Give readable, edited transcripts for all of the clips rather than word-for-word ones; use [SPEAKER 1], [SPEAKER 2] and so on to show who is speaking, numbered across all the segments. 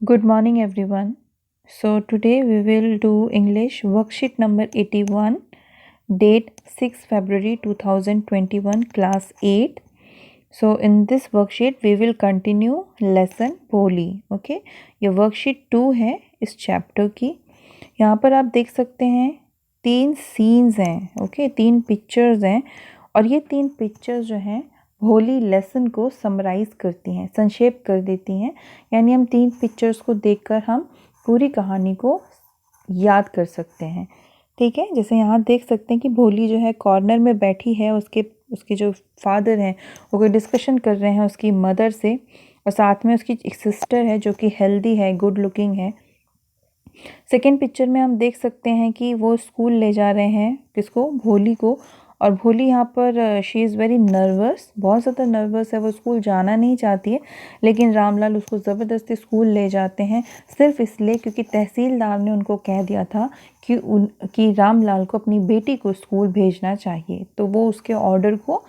[SPEAKER 1] Good morning, everyone. So, today we will do English worksheet number 81, date 6 February 2021, class 8. So, in this worksheet, we will continue lesson Bholi. Okay, ये worksheet 2 है इस chapter की. यहाँ पर आप देख सकते हैं 3 scenes हैं. Okay, 3 pictures हैं और ये 3 pictures जो हैं होली लेसन को समराइज़ करती हैं, संक्षेप कर देती हैं। यानी हम 3 पिक्चर्स को देखकर हम पूरी कहानी को याद कर सकते हैं। ठीक है, जैसे यहाँ देख सकते हैं कि भोली जो है कॉर्नर में बैठी है, उसके जो फादर हैं वो कोई डिस्कशन कर रहे हैं उसकी मदर से, और साथ में उसकी एक सिस्टर है जो कि हेल्दी है, गुड लुकिंग है। सेकेंड पिक्चर में हम देख सकते हैं कि वो स्कूल ले जा रहे हैं किसको, भोली को, और भोली यहाँ पर शी इज़ वेरी नर्वस, बहुत ज़्यादा नर्वस है, वो स्कूल जाना नहीं चाहती है, लेकिन रामलाल उसको ज़बरदस्ती स्कूल ले जाते हैं सिर्फ इसलिए क्योंकि तहसीलदार ने उनको कह दिया था कि रामलाल को अपनी बेटी को स्कूल भेजना चाहिए, तो वो उसके ऑर्डर को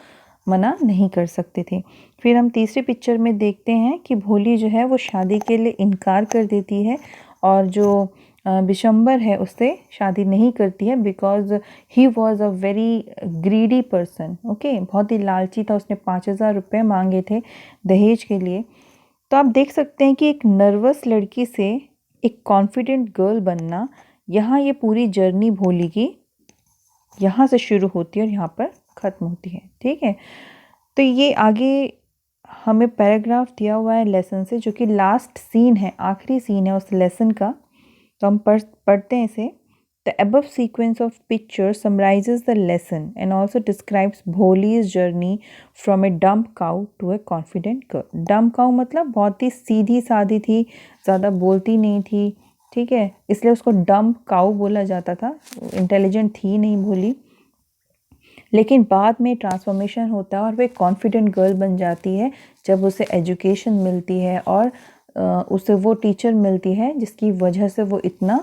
[SPEAKER 1] मना नहीं कर सकते थे। फिर हम तीसरी पिक्चर में देखते हैं कि भोली जो है वो शादी के लिए इनकार कर देती है और जो बिशंबर है उससे शादी नहीं करती है because he was a very greedy person. Okay, बहुत ही लालची था, उसने 5,000 रुपये मांगे थे दहेज के लिए। तो आप देख सकते हैं कि एक नर्वस लड़की से एक कॉन्फिडेंट गर्ल बनना, यहाँ ये पूरी जर्नी भोली की यहाँ से शुरू होती है और यहाँ पर ख़त्म होती है। ठीक है, तो ये आगे हमें पैराग्राफ दिया हुआ है लेसन से, जो कि लास्ट सीन है, आखिरी सीन है उस लेसन का। तो हम पढ़ते हैं इसे। The above sequence of picture summarizes the lesson and also describes भोलीज journey from a dumb cow to a confident girl. Dumb cow मतलब बहुत ही सीधी सादी थी, ज़्यादा बोलती नहीं थी। ठीक है, इसलिए उसको डम्प काउ बोला जाता था, इंटेलिजेंट थी नहीं भोली। लेकिन बाद में ट्रांसफॉर्मेशन होता है और वो एक कॉन्फिडेंट गर्ल बन जाती है जब उसे एजुकेशन मिलती है और उसे वो टीचर मिलती है जिसकी वजह से वो इतना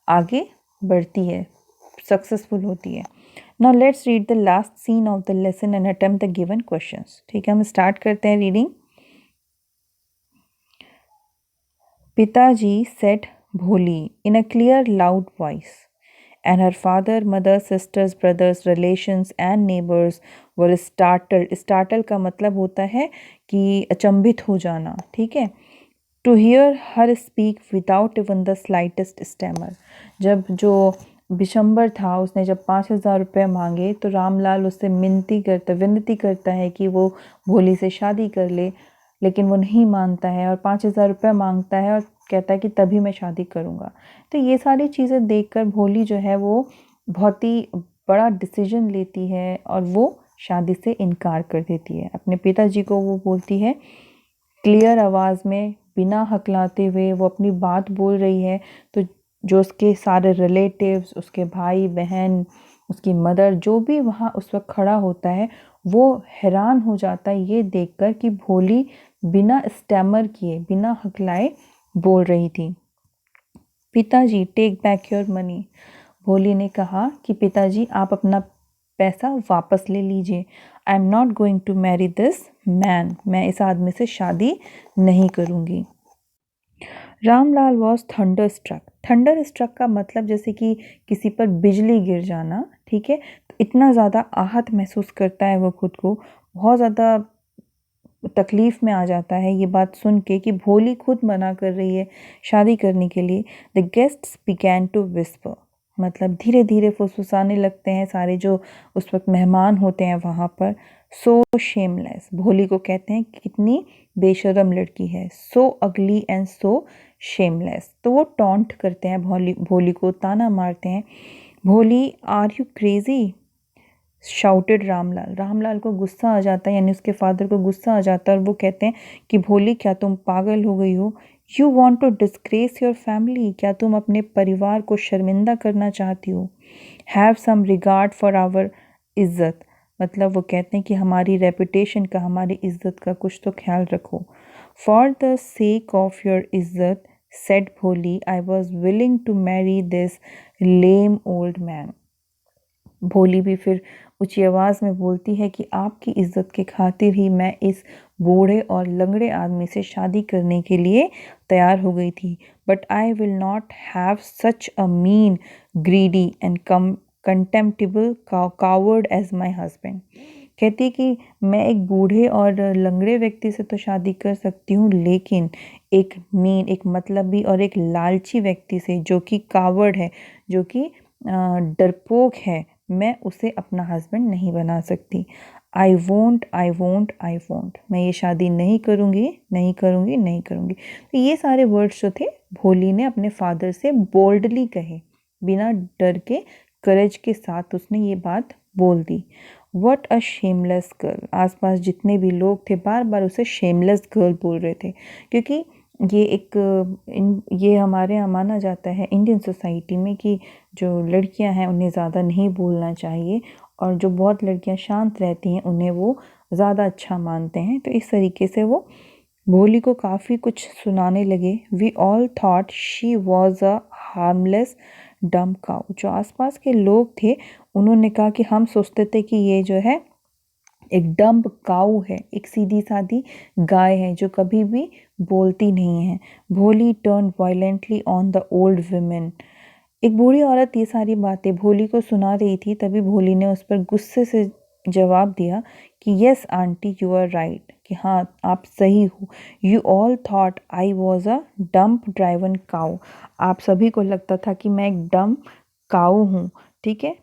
[SPEAKER 1] आगे बढ़ती है, सक्सेसफुल होती है। Now let's read the last scene of the lesson and attempt the given questions. ठीक है, हम स्टार्ट करते हैं रीडिंग। पिताजी said Bholi in a clear loud voice, and her father, mother, sisters, brothers, relations and neighbors were startled. Startled का मतलब होता है कि अचंभित हो जाना। ठीक है, to hear her speak without even the slightest stammer। जब जो बिशंबर था उसने जब 5,000 रुपये मांगे तो रामलाल उससे विनती करता है कि वो भोली से शादी कर ले, लेकिन वो नहीं मानता है और 5,000 रुपये मांगता है और कहता है कि तभी मैं शादी करूँगा। तो ये सारी चीज़ें देखकर भोली जो है वो बहुत ही बड़ा डिसीजन लेती है और वो शादी से इनकार कर देती है। अपने पिताजी को वो बोलती है क्लियर आवाज़ में, बिना हकलाते हुए वो अपनी बात बोल रही है। तो जो उसके सारे रिलेटिव्स, उसके भाई बहन, उसकी मदर, जो भी वहाँ उस वक्त खड़ा होता है वो हैरान हो जाता है ये देखकर कि भोली बिना स्टैमर किए, बिना हकलाए बोल रही थी। पिताजी टेक बैक योर मनी। भोली ने कहा कि पिताजी आप अपना पैसा वापस ले लीजिए। I am not going to marry this man. मैं इस आदमी से शादी नहीं करूँगी। Ramlal was thunderstruck. Thunderstruck का मतलब जैसे कि किसी पर बिजली गिर जाना। ठीक है, तो इतना ज़्यादा आहत महसूस करता है वो खुद को, बहुत ज़्यादा तकलीफ़ में आ जाता है ये बात सुन के कि भोली खुद मना कर रही है शादी करने के लिए। The guests began to whisper, मतलब धीरे धीरे फुसफुसाने लगते हैं सारे जो उस वक्त मेहमान होते हैं वहाँ पर। सो शेमलेस, भोली को कहते हैं कितनी बेशरम लड़की है। सो अगली एंड सो शेमलेस, तो वो टॉन्ट करते हैं भोली को, ताना मारते हैं। Bholi are you crazy shouted Ramlal. Ramlal को गुस्सा आ जाता है, यानी उसके फादर को गुस्सा आ जाता है और वो कहते हैं कि भोली क्या तुम पागल हो गई हो? You want to disgrace your family, क्या तुम अपने परिवार को शर्मिंदा करना चाहती हो? Have some regard for our इज़्ज़त, मतलब वो कहते हैं कि हमारी रेपुटेशन का, हमारी इज़्ज़त का कुछ तो ख्याल रखो। For the sake of your इज़्ज़त said Bholi I was willing to marry this lame old man. Bholi भी फिर ऊंची आवाज़ में बोलती है कि आपकी इज़्ज़त के खातिर ही मैं इस बूढ़े और लंगड़े आदमी से शादी करने के लिए तैयार हो गई थी। But I will not have such a mean, greedy and contemptible coward as my husband. कहती कि मैं एक बूढ़े और लंगड़े व्यक्ति से तो शादी कर सकती हूँ, लेकिन एक मीन, एक मतलबी और एक लालची व्यक्ति से, जो कि कावर्ड है, जो कि डरपोक है, मैं उसे अपना हस्बैंड नहीं बना सकती। I won't, I won't, I won't, मैं ये शादी नहीं करूँगी, नहीं करूँगी, नहीं करूँगी। तो ये सारे वर्ड्स जो थे भोली ने अपने फादर से बोल्डली कहे, बिना डर के, करेज के साथ उसने ये बात बोल दी। What a shameless girl. आसपास जितने भी लोग थे बार बार उसे शेमलेस गर्ल बोल रहे थे, क्योंकि ये हमारे यहाँ माना जाता है इंडियन सोसाइटी में कि जो लड़कियां हैं उन्हें ज़्यादा नहीं बोलना चाहिए, और जो बहुत लड़कियां शांत रहती हैं उन्हें वो ज़्यादा अच्छा मानते हैं। तो इस तरीके से वो भोली को काफ़ी कुछ सुनाने लगे। We all thought she was a harmless dumb cow. जो आसपास के लोग थे उन्होंने कहा कि हम सोचते थे कि ये जो है एक डम्ब काऊ है, एक सीधी सादी गाय है जो कभी भी बोलती नहीं है। भोली turn violently on the old women. एक बूढ़ी औरत ये सारी बातें भोली को सुना रही थी, तभी भोली ने उस पर गुस्से से जवाब दिया कि yes aunty, you are right, कि हाँ आप सही हो। You all thought I was a dumb driven cow. आप सभी को लगता था कि मैं एक डम्प काऊ हूँ, ठीक है।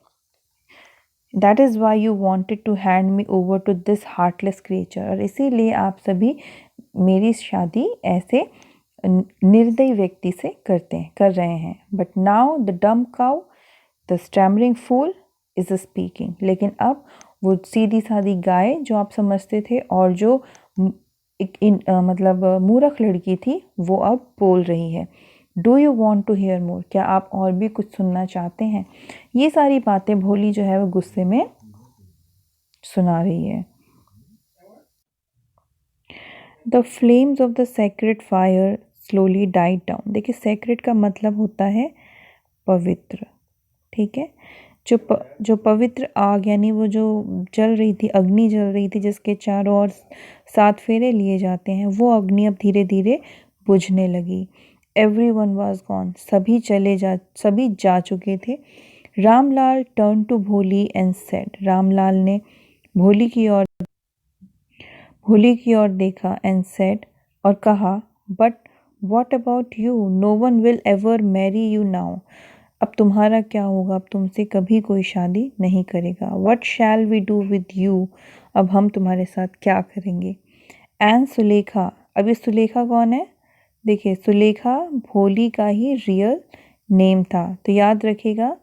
[SPEAKER 1] That is why you wanted to hand me over to this heartless creature. और इसीलिए आप सभी मेरी शादी ऐसे निर्दयी व्यक्ति से कर रहे हैं। But now the dumb cow, the stammering fool is speaking. लेकिन अब वो सीधी सादी गाय जो आप समझते थे और जो मतलब मूर्ख लड़की थी, वो अब बोल रही है। Do you want to hear more. क्या आप और भी कुछ सुनना चाहते हैं। ये सारी बातें भोली जो है वो गुस्से में सुना रही है। The flames of the sacred fire slowly died down. देखिए सेक्रेड का मतलब होता है पवित्र, ठीक है। जो पवित्र आग, यानी वो जो जल रही थी, अग्नि जल रही थी जिसके चारों ओर 7 फेरे लिए जाते हैं, वो अग्नि अब धीरे धीरे बुझने लगी। Everyone was gone. सभी जा चुके थे। Ramlal turn to Bholi and said. Ramlal ने भोली की ओर देखा एंड सेड, और कहा, but what about you, no one will ever marry you now. अब तुम्हारा क्या होगा, अब तुमसे कभी कोई शादी नहीं करेगा। What shall we do with you, अब हम तुम्हारे साथ क्या करेंगे। एंड सुलेखा। अब ये सुलेखा कौन है। देखिए सुलेखा भोली का ही रियल नेम था, तो याद रखिएगा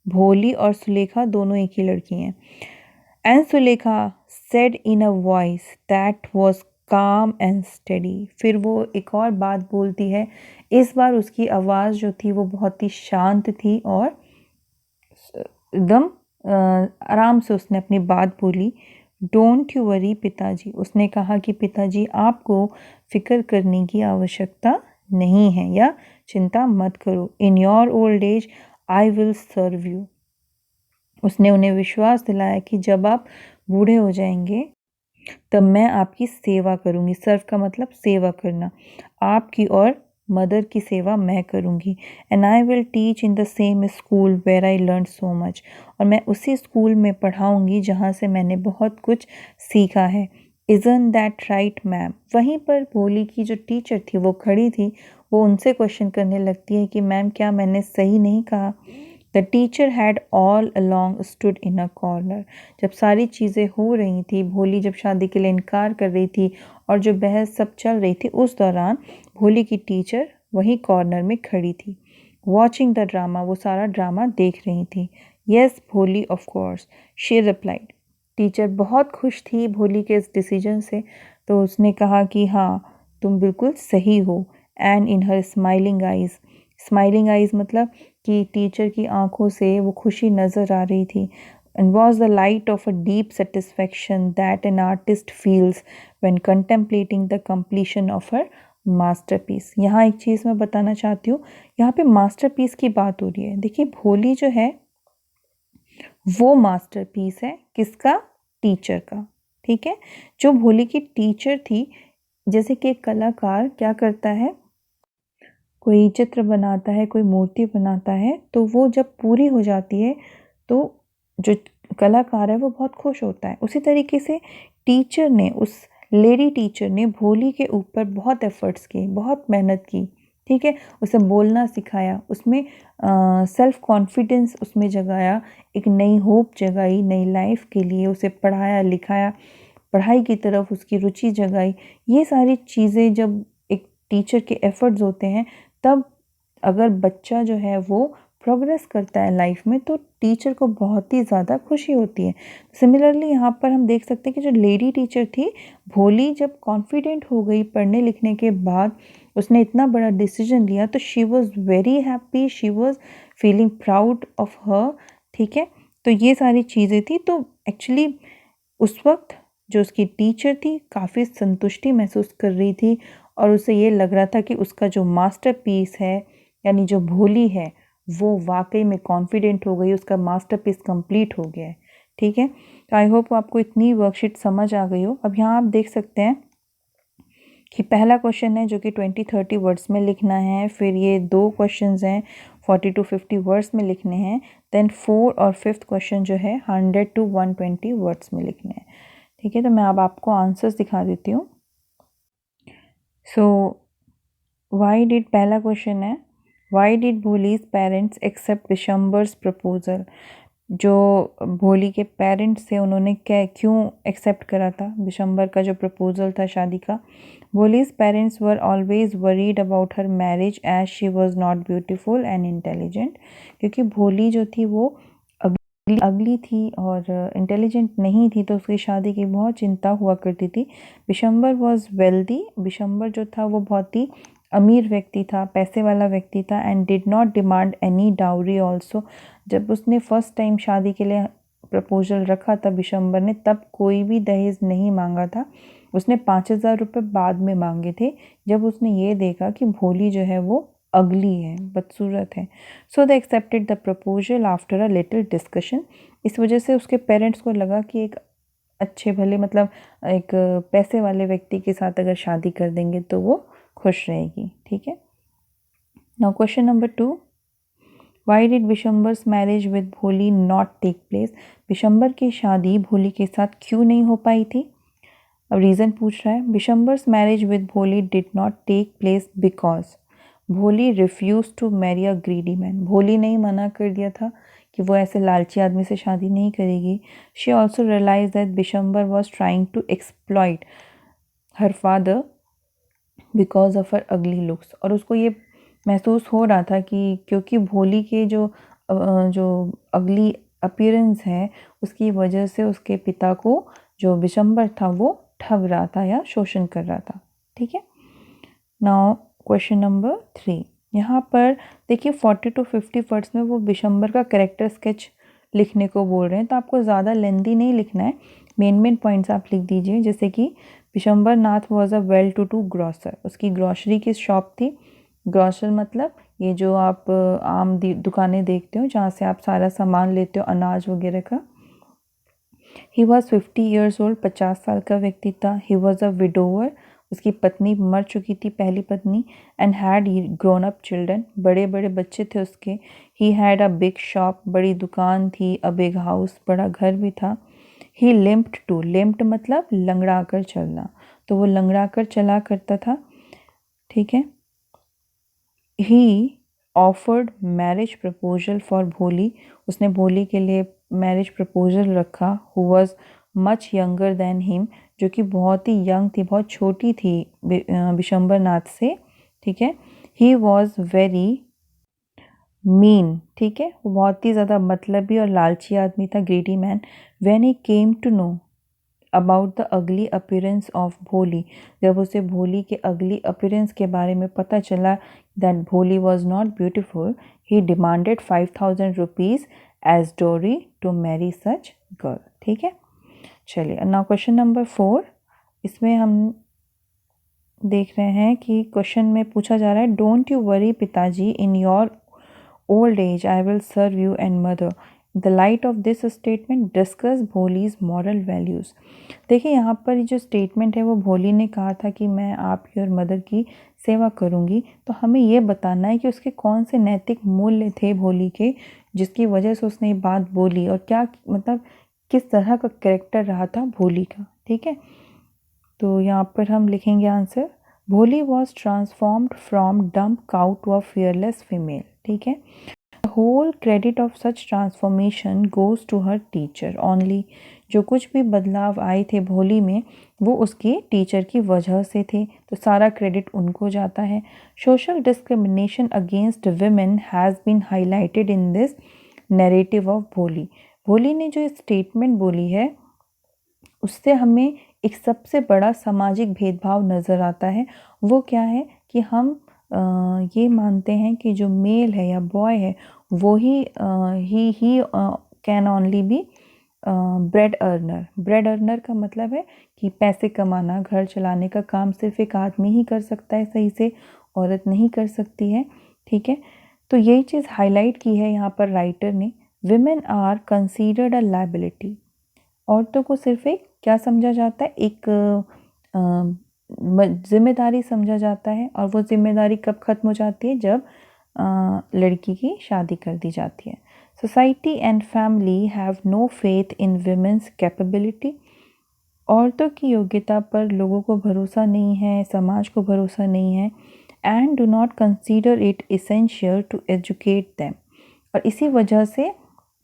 [SPEAKER 1] भोली और सुलेखा दोनों एक ही लड़की हैं। And Sulekha said in a voice that was काम एंड स्टेडी। फिर वो एक और बात बोलती है। इस बार उसकी आवाज़ जो थी वो बहुत ही शांत थी और एकदम आराम से उसने अपनी बात बोली। डोंट यू वरी पिताजी। उसने कहा कि पिताजी आपको फिक्र करने की आवश्यकता नहीं है, या चिंता मत करो। In your old age I will serve you. उसने उन्हें विश्वास दिलाया कि जब आप बूढ़े हो जाएंगे तब मैं आपकी सेवा करूंगी। सर्व का मतलब सेवा करना। आपकी और मदर की सेवा मैं करूंगी। And I will teach in the same school where I learn so much. और मैं उसी स्कूल में पढ़ाऊंगी जहाँ से मैंने बहुत कुछ सीखा है। Isn't that right ma'am. वहीं पर भोली की जो टीचर थी वो खड़ी थी, वो उनसे क्वेश्चन करने लगती है कि मैम क्या मैंने सही नहीं कहा। The teacher had all along stood in a corner. जब सारी चीज़ें हो रही थी, भोली जब शादी के लिए इनकार कर रही थी और जो बहस सब चल रही थी, उस दौरान भोली की टीचर वहीं कॉर्नर में खड़ी थी, वॉचिंग द ड्रामा। वो सारा ड्रामा देख रही थी। येस भोली of course, she replied. Teacher बहुत खुश थी भोली के इस डिसीजन से, तो उसने कहा कि हाँ तुम बिल्कुल सही हो। And in her smiling eyes मतलब कि टीचर की आंखों से वो खुशी नज़र आ रही थी। And was the light of a deep satisfaction that an artist feels when contemplating the completion of her masterpiece. यहाँ एक चीज़ मैं बताना चाहती हूँ, यहाँ पे मास्टरपीस की बात हो रही है। देखिए भोली जो है वो मास्टरपीस है किसका, टीचर का, ठीक है। जो भोली की टीचर थी, जैसे कि एक कलाकार क्या करता है, कोई चित्र बनाता है, कोई मूर्ति बनाता है, तो वो जब पूरी हो जाती है तो जो कलाकार है वो बहुत खुश होता है। उसी तरीके से टीचर ने, उस लेडी टीचर ने भोली के ऊपर बहुत एफर्ट्स किए, बहुत मेहनत की, ठीक है। उसे बोलना सिखाया, उसमें सेल्फ कॉन्फिडेंस उसमें जगाया, एक नई होप जगाई नई लाइफ के लिए, उसे पढ़ाया लिखाया, पढ़ाई की तरफ उसकी रुचि जगाई। ये सारी चीज़ें जब एक टीचर के एफर्ट्स होते हैं, तब अगर बच्चा जो है वो प्रोग्रेस करता है लाइफ में, तो टीचर को बहुत ही ज़्यादा खुशी होती है। सिमिलरली यहाँ पर हम देख सकते हैं कि जो लेडी टीचर थी, भोली जब कॉन्फिडेंट हो गई पढ़ने लिखने के बाद, उसने इतना बड़ा डिसीजन लिया, तो she was very happy, she was feeling proud of her, ठीक है। तो ये सारी चीज़ें थी। तो एक्चुअली उस वक्त जो उसकी टीचर थी काफ़ी संतुष्टि महसूस कर रही थी, और उसे ये लग रहा था कि उसका जो मास्टरपीस है, यानी जो भोली है, वो वाकई में कॉन्फिडेंट हो गई, उसका मास्टरपीस कंप्लीट हो गया है, ठीक है। तो आई होप आपको इतनी वर्कशीट समझ आ गई हो। अब यहाँ आप देख सकते हैं कि पहला क्वेश्चन है जो कि 20-30 वर्ड्स में लिखना है, फिर ये 2 क्वेश्चंस हैं 40 to 50 वर्ड्स में लिखने हैं, देन 4 और 5th क्वेश्चन जो है 100 to 120 वर्ड्स में लिखने हैं, ठीक है। तो मैं अब आपको आंसर्स दिखा देती हूँ। सो वाई डिड, पहला क्वेश्चन है, why did Bholi's parents accept Vishambar's proposal. जो भोली के पेरेंट्स थे उन्होंने क्या, क्यों एक्सेप्ट करा था विशंबर का जो प्रपोजल था शादी का। Bholi's parents were always worried about her marriage as she was not beautiful and intelligent. क्योंकि भोली जो थी वो अगली थी और इंटेलिजेंट नहीं थी, तो उसकी शादी की बहुत चिंता हुआ करती थी। विशंबर वॉज वेल्दी, विशंबर जो था वो बहुत ही अमीर व्यक्ति था, पैसे वाला व्यक्ति था, and did not demand any dowry also. जब उसने फर्स्ट टाइम शादी के लिए प्रपोजल रखा था विशंबर ने, तब कोई भी दहेज नहीं मांगा था, उसने 5,000 रुपये बाद में मांगे थे, जब उसने ये देखा कि भोली जो है वो अगली है, बदसूरत है। So they accepted the proposal after a little discussion. इस वजह से उसके पेरेंट्स को लगा कि एक अच्छे भले, मतलब एक पैसे वाले व्यक्ति के साथ अगर शादी कर देंगे तो वो खुश रहेगी, ठीक है। Now question number 2, why did Vishambar's marriage with Bholi not take place. Vishambar की शादी भोली के साथ क्यों नहीं हो पाई थी। अब रीज़न पूछ रहा है। Vishambar's marriage with Bholi did not take place because Bholi refuse to marry a greedy man. Bholi ने ही मना कर दिया था कि वो ऐसे लालची आदमी से शादी नहीं करेगी। She also realise that Vishambar was trying to exploit her father because of her ugly looks. और उसको ये महसूस हो रहा था कि क्योंकि भोली के जो अगली अपीयरेंस है, उसकी वजह से उसके पिता को जो विशंबर था वो ठग रहा था या शोषण कर रहा था, ठीक है। नाउ क्वेश्चन नंबर 3, यहाँ पर देखिए 40 to 50 वर्ड्स में वो विशंबर का कैरेक्टर स्केच लिखने को बोल रहे हैं, तो आपको ज़्यादा लेंदी नहीं लिखना है, मेन पॉइंट्स आप लिख दीजिए। जैसे कि Vishambar Nath was a well to do grocer, उसकी ग्रॉसरी की शॉप थी। ग्रॉसर मतलब ये जो आप आम दुकानें देखते हो जहाँ से आप सारा सामान लेते हो, अनाज वगैरह का। ही वॉज 50 ईयर्स ओल्ड, 50 साल का व्यक्ति था। ही वॉज अ विडोवर, उसकी पत्नी मर चुकी थी, पहली पत्नी, and had grown up children, बड़े बड़े बच्चे थे उसके। He had a big shop, बड़ी दुकान थी। अ बिग हाउस, बड़ा घर भी था। ही लिम्प्ड टू, लिम्प्ड मतलब लंगड़ा कर चलना, तो वो लंगड़ा कर चला करता था, ठीक है। ही ऑफर्ड मैरिज प्रपोजल फॉर भोली, उसने भोली के लिए मैरिज प्रपोजल रखा। Who was much younger than him, जो कि बहुत ही यंग थी, बहुत छोटी थी विशंबर नाथ से, ठीक है। ही वॉज वेरी मीन, ठीक है, वो बहुत ही ज़्यादा मतलबी और लालची आदमी था, greedy man. When he came to know about the ugly appearance of Bholi, जब उसे भोली के अगली अपीयरेंस के बारे में पता चला that Bholi was not beautiful, he demanded 5,000 rupees as dowry to marry such girl, ठीक है। चलिए नाउ क्वेश्चन नंबर 4, इसमें हम देख रहे हैं कि क्वेश्चन में पूछा जा रहा है, डोंट यू वरी पिताजी, in your old age I will serve you and mother. The light of this statement discuss Bholi's moral values. देखिए यहाँ पर जो स्टेटमेंट है वो भोली ने कहा था कि मैं आपकी और मदर की सेवा करूँगी, तो हमें ये बताना है कि उसके कौन से नैतिक मूल्य थे भोली के जिसकी वजह से उसने ये बात बोली, और क्या मतलब किस तरह का कैरेक्टर रहा था भोली का। ठीक है, तो यहाँ पर हम लिखेंगे answer, Bholi was transformed from dumb cow to a fearless female. ठीक है, whole credit of such transformation goes to her teacher only. जो कुछ भी बदलाव आए थे भोली में वो उसके टीचर की वजह से थे, तो सारा क्रेडिट उनको जाता है। Social discrimination against women has been highlighted in this narrative of Bholi. Bholi ने जो स्टेटमेंट बोली है उससे हमें एक सबसे बड़ा सामाजिक भेदभाव नज़र आता है। वो क्या है कि हम ये मानते हैं कि जो मेल है या बॉय है वो he can only be bread earner. Bread earner का मतलब है कि पैसे कमाना, घर चलाने का काम सिर्फ एक आदमी ही कर सकता है सही से, औरत नहीं कर सकती है। ठीक है, तो यही चीज़ हाईलाइट की है यहाँ पर राइटर ने। Women are considered a liability. औरतों को सिर्फ एक क्या समझा जाता है, एक जिम्मेदारी समझा जाता है, और वो जिम्मेदारी कब ख़त्म हो जाती है, जब लड़की की शादी कर दी जाती है। Society and family have no faith in women's capability. औरतों की योग्यता पर लोगों को भरोसा नहीं है, समाज को भरोसा नहीं है। And do not consider it essential to educate them. और इसी वजह से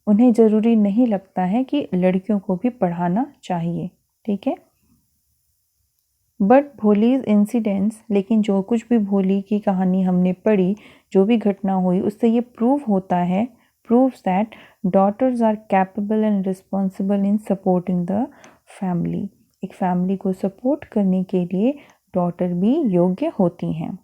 [SPEAKER 1] उन्हें ज़रूरी नहीं लगता है कि लड़कियों को भी पढ़ाना चाहिए। ठीक है, बट भोलीज इंसिडेंट्स, लेकिन जो कुछ भी भोली की कहानी हमने पढ़ी, जो भी घटना हुई, उससे ये प्रूव होता है, proves that daughters are capable and responsible in supporting the family. एक फैमिली को सपोर्ट करने के लिए डॉटर भी योग्य होती हैं,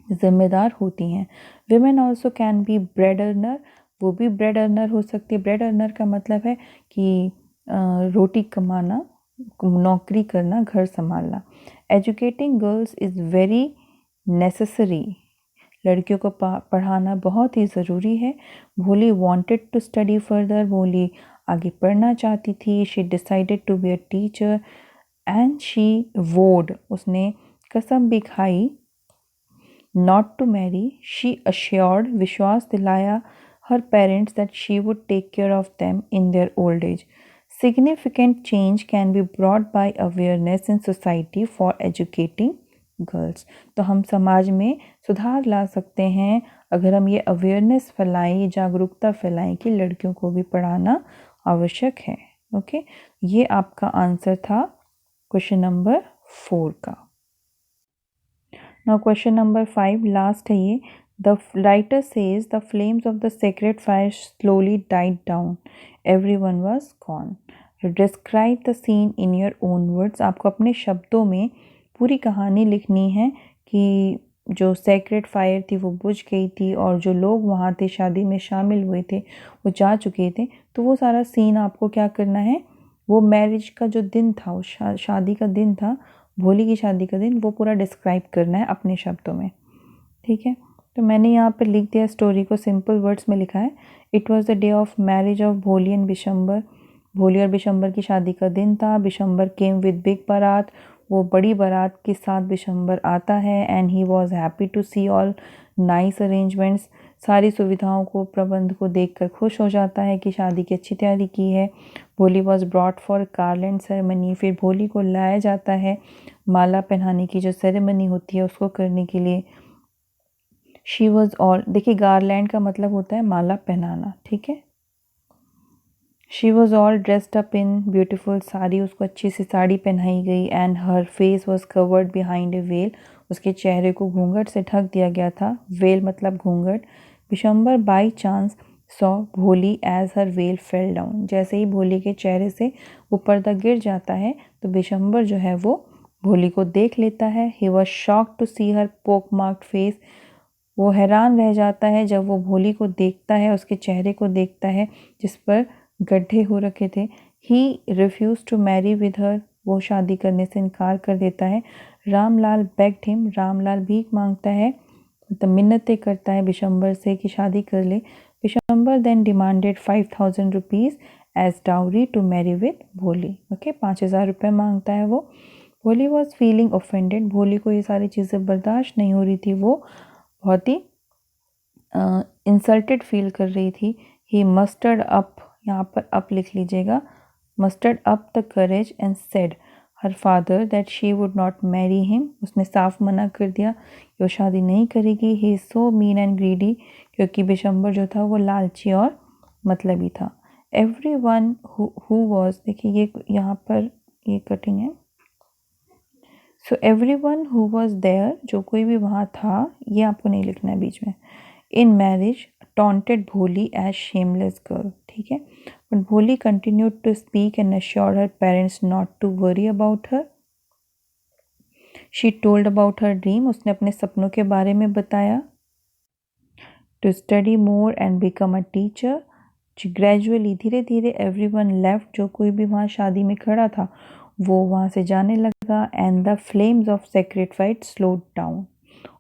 [SPEAKER 1] जिम्मेदार होती हैं। Women also can be bread earner. वो भी ब्रेड अर्नर हो सकती है। ब्रेड अर्नर का मतलब है कि रोटी कमाना, नौकरी करना, घर संभालना। Educating girls is very necessary. लड़कियों को पढ़ाना बहुत ही ज़रूरी है। भोली वांटेड टू स्टडी फर्दर। भोली आगे पढ़ना चाहती थी। She decided to be a teacher and she vowed, उसने कसम भी खाई, not to marry. She assured, विश्वास दिलाया her parents that she would take care of them in their old age. Significant change can be brought by awareness in society for educating girls. तो हम समाज में सुधार ला सकते हैं अगर हम ये अवेयरनेस फैलाएं, जागरूकता फैलाएं कि लड़कियों को भी पढ़ाना आवश्यक है। ओके, ये आपका आंसर था क्वेश्चन नंबर 4 का। नाउ क्वेश्चन नंबर 5 लास्ट है ये। The writer says the flames of the sacred fire slowly died down. Everyone was gone. Describe the scene in your own words. आपको अपने शब्दों में पूरी कहानी लिखनी है कि जो सेक्रेड फायर थी वो बुझ गई थी और जो लोग वहाँ थे, शादी में शामिल हुए थे, वो जा चुके थे। तो वो सारा सीन आपको क्या करना है, वो मैरिज का जो दिन था, वो शादी का दिन था, भोली की शादी का दिन, वो पूरा डिस्क्राइब करना है अपने शब्दों में। ठीक है, तो मैंने यहाँ पर लिख दिया, स्टोरी को सिंपल वर्ड्स में लिखा है। It was the day of marriage of भोली एंड बिशंबर। भोली और बिशंबर की शादी का दिन था। बिशंबर केम विद बिग बारात। वो बड़ी बारात के साथ बिशंबर आता है। And he was happy to see all nice arrangements. सारी सुविधाओं को, प्रबंध को देखकर खुश हो जाता है कि शादी की अच्छी तैयारी की है। भोली was brought for garland ceremony. फिर भोली को लाया जाता है माला पहनाने की जो सेरेमनी होती है उसको करने के लिए। शी वॉज ऑल, देखिए गार्लैंड का मतलब होता है माला पहनाना। ठीक है, she was all dressed up in beautiful sari, उसको अच्छी सी साड़ी पहनाई गई। And her face was covered behind a well, उसके चेहरे को घूंघट से ढक दिया गया था। वेल मतलब घूंघट। बिशंबर बाई चांस सॉ भोली एज हर वेल फेल डाउन। जैसे ही भोली के चेहरे से वो पर्दा गिर जाता है तो बिशंबर जो है वो भोली को देख लेता है। ही वॉज शॉक्ड टू सी हर पोक मार्क्ड फेस। वो हैरान रह जाता है जब वो भोली को देखता है, उसके चेहरे को देखता है जिस पर गड्ढे हो रखे थे। He refuse to marry with her, वो शादी करने से इनकार कर देता है। रामलाल बेग्ड हिम, रामलाल भीख मांगता है मतलब मिन्नतें करता है बिशंबर से कि शादी कर ले। Bishamber then demanded 5,000 rupees as dowry to marry with Bholi. Okay, 5,000 रुपये मांगता है वो। भोली वॉज फीलिंग ऑफेंडेड, भोली को ये सारी चीज़ें बर्दाश्त नहीं हो रही थी, वो बहुत ही इंसल्टेड फील कर रही थी। ही मस्टर्ड अप, यहाँ पर अप लिख लीजिएगा, mustard up the courage and said her father that she would not marry him, उसने साफ मना कर दिया कि वो शादी नहीं करेगी। He is so mean and greedy, क्योंकि बिशंबर जो था वो लालची और मतलबी था। एवरी वन हु वॉज, देखिए ये यहाँ पर ये कटिंग है। So every one who was there, जो कोई भी वहाँ था, ये आपको नहीं लिखना है बीच में। In marriage taunted Bholi as shameless girl, ठीक है। But Bholi continued to speak and assured her parents not to worry about her. She told about her dream, उसने अपने सपनों के बारे में बताया। To study more and become a teacher. Gradually, धीरे धीरे everyone left, जो कोई भी वहाँ शादी में खड़ा था वो वहाँ से जाने लगा। And the flames of sacred fight slowed down,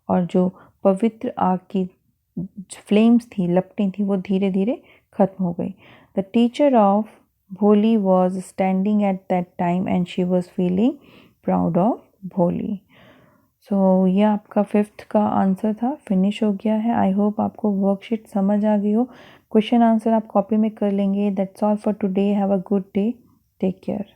[SPEAKER 1] और जो पवित्र आग की फ्लेम्स थी, लपटें थी, वो धीरे धीरे खत्म हो गई। द टीचर ऑफ भोली was standing at that time and she was feeling proud of भोली। सो ये आपका 5th का आंसर था, फिनिश हो गया है। आई होप आपको वर्कशीट समझ आ गई हो। क्वेश्चन आंसर आप कॉपी में कर लेंगे। That's all for today. Have a good day, take care.